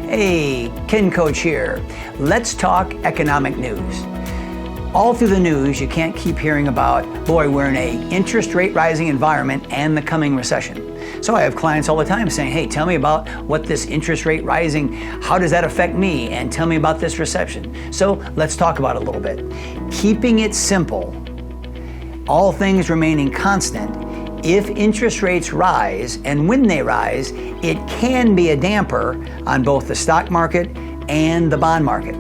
Hey, Ken Coach here. Let's talk economic news. All through the news, you can't keep hearing about, boy, we're in a interest rate rising environment and the coming recession. So I have clients all the time saying, hey, tell me about what this interest rate rising, how does that affect me? And tell me about this recession. So let's talk about it a little bit. Keeping it simple, all things remaining constant, if interest rates rise, and when they rise, it can be a damper on both the stock market and the bond market.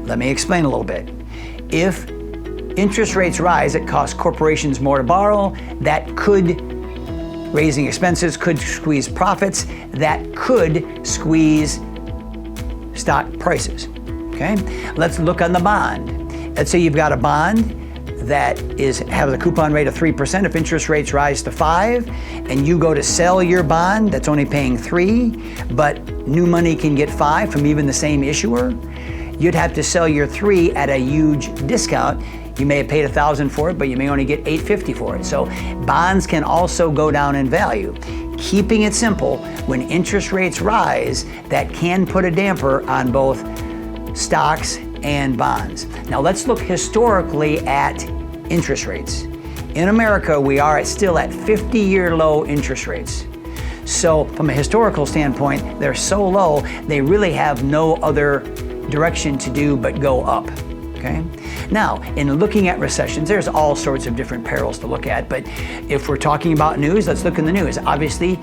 Let me explain a little bit. If interest rates rise, it costs corporations more to borrow. That could, raising expenses could squeeze profits. That could squeeze stock prices. Okay? Let's look on the bond. Let's say you've got a bond that has a coupon rate of 3%. If interest rates rise to 5 and you go to sell your bond that's only paying 3, but new money can get 5 from even the same issuer, you'd have to sell your 3 at a huge discount. You may have paid $1,000 for it, but you may only get $850 for it. So bonds can also go down in value. Keeping it simple, when interest rates rise, that can put a damper on both stocks and bonds. Now let's look historically at interest rates. In America, we are still at 50-year low interest rates. So from a historical standpoint, they're so low, they really have no other direction to do but go up. Okay? Now, in looking at recessions, there's all sorts of different perils to look at, but if we're talking about news, let's look in the news. Obviously,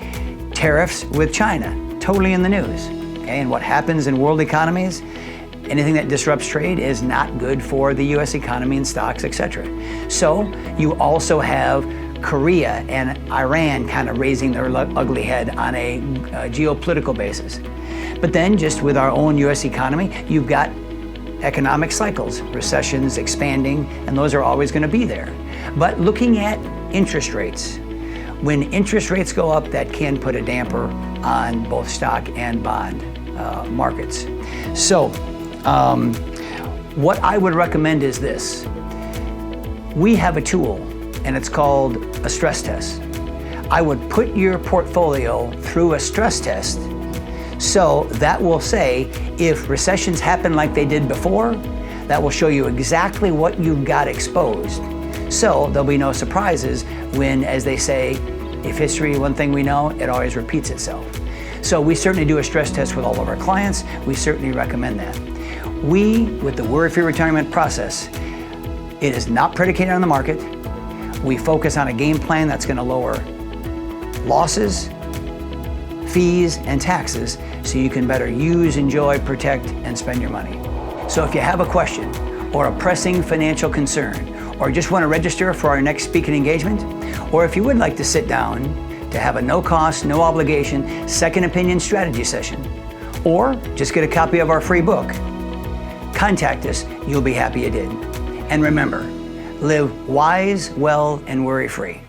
tariffs with China, totally in the news. Okay? And what happens in world economies, anything that disrupts trade is not good for the U.S. economy and stocks, etc. So you also have Korea and Iran kind of raising their ugly head on a geopolitical basis. But then just with our own U.S. economy, you've got economic cycles, recessions, expanding, and those are always going to be there. But looking at interest rates, when interest rates go up, that can put a damper on both stock and bond markets. So what I would recommend is this. We have a tool, and it's called a stress test. I would put your portfolio through a stress test, so that will say if recessions happen like they did before, that will show you exactly what you've got exposed. So there'll be no surprises when, as they say, if history, one thing we know, it always repeats itself. So we certainly do a stress test with all of our clients. We certainly recommend that. We, with the Worry-Free Retirement process, it is not predicated on the market. We focus on a game plan that's going to lower losses, fees, and taxes so you can better use, enjoy, protect, and spend your money. So if you have a question or a pressing financial concern, or just want to register for our next speaking engagement, or if you would like to sit down to have a no-cost, no obligation second opinion strategy session, or just get a copy of our free book, contact us. You'll be happy you did. And remember, live wise, well, and worry-free.